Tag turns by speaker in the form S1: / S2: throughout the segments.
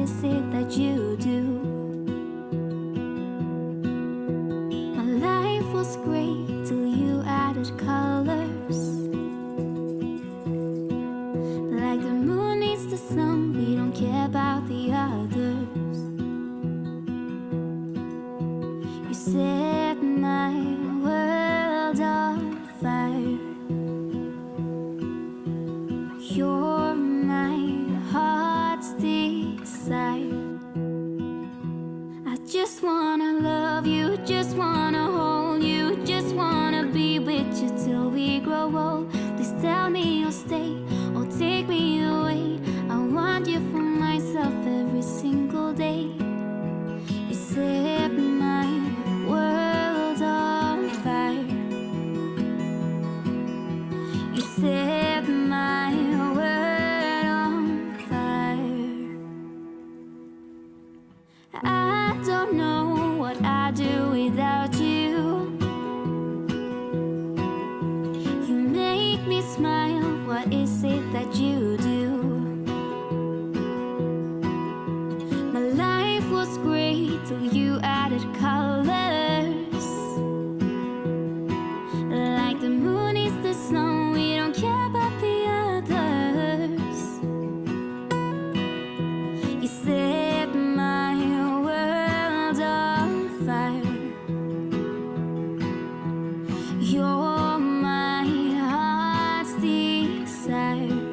S1: is it that you do? My life was great till you added colors. Like the moon needs the sun, we don't care about the others. You set my world on fire. You're my heart's desire. I just wanna love you, just wanna hold you, just wanna be with you till we grow old. Please tell me you'll stay or take me away. I want you for myself every single day. You set my world on fire. You set my world on fire. I don't know what I'd do without you. You make me smile, what is it that you do? My life was great till you added colors. Like the moon is the sun, we don't care about the others. You set my world on fire. You're my heart's desire.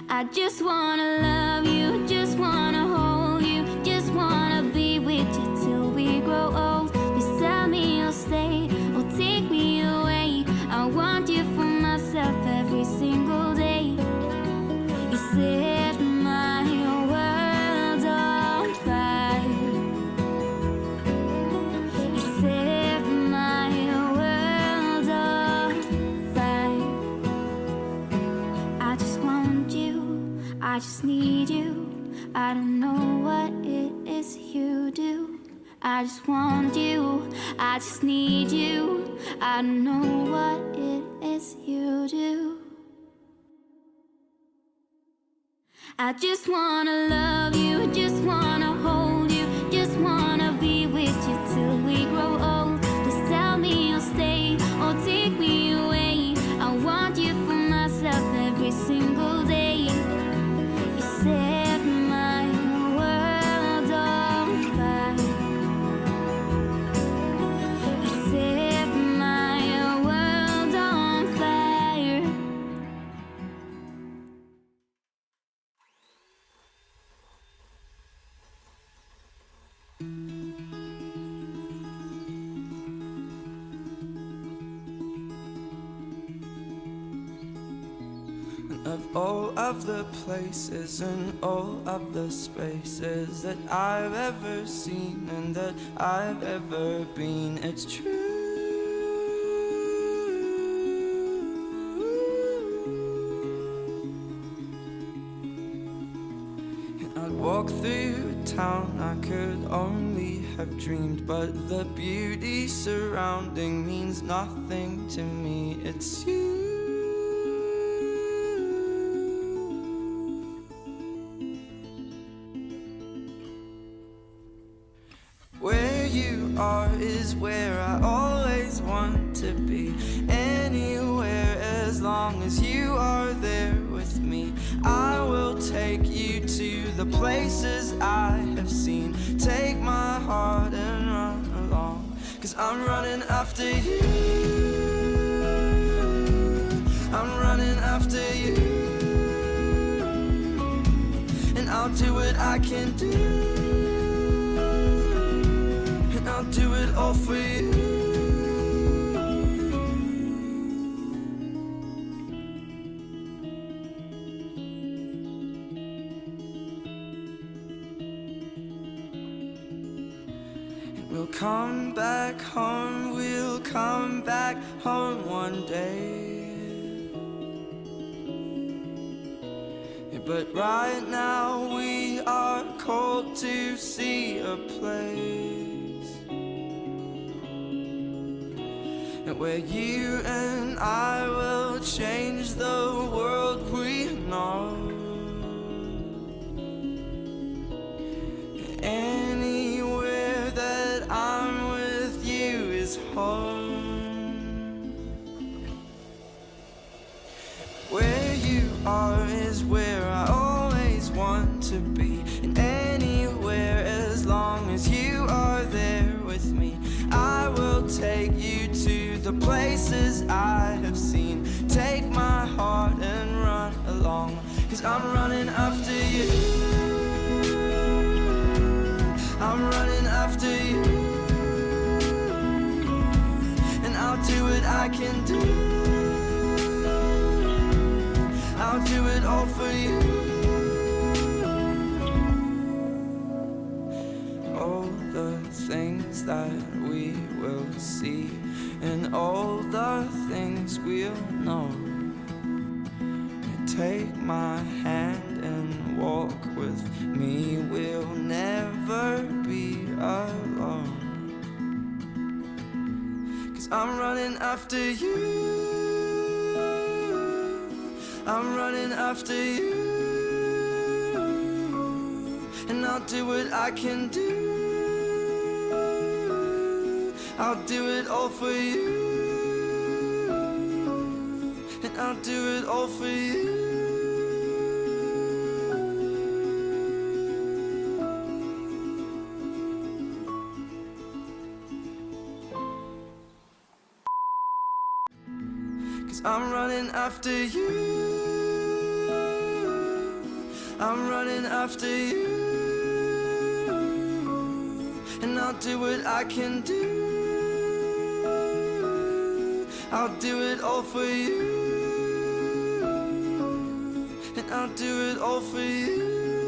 S1: I just wanna love you, just wanna hold you, just wanna be with you till we grow old. Please tell me you'll stay or take me away. I want you for myself every single day. You set my world on fire. You set my world on fire. I just want you, I just need you. I don't know what it is you do. I just want you, I just need you. I don't know what it is you do. I just wanna love you, just wanna hold you, just wanna be with you till we grow old. Please tell me you'll stay or take me away. I want you for myself every single day. You set my world on fire. You set my world on fire.
S2: Of all of the places and all of the spaces that I've ever seen and that I've ever been, it's true. And I'd walk through town, I could only have dreamed, but the beauty surrounding means nothing to me. It's you. Where you are is where I always want to be. Anywhere as long as you are there with me. I will take you to the places I have seen. Take my heart and run along, 'cause I'm running after you. I'm running after you. And I'll do what I can do. I'll do it all for you. And we'll come back home, we'll come back home one day. But right now we are called to see a place where you and I will change the world we know. places I have seen. Take my heart and run along, 'cause I'm running after you. I'm running after you, and I'll do what I can do. I'll do it all for you. All the things that we will see, and all the things we'll know. Take my hand and walk with me. We'll never be alone, 'cause I'm running after you. I'm running after you, and I'll do what I can do. I'll do it all for you, and I'll do it all for you. I'm running after you. I'm running after you, and I'll do what I can do. I'll do it all for you, and I'll do it all for you.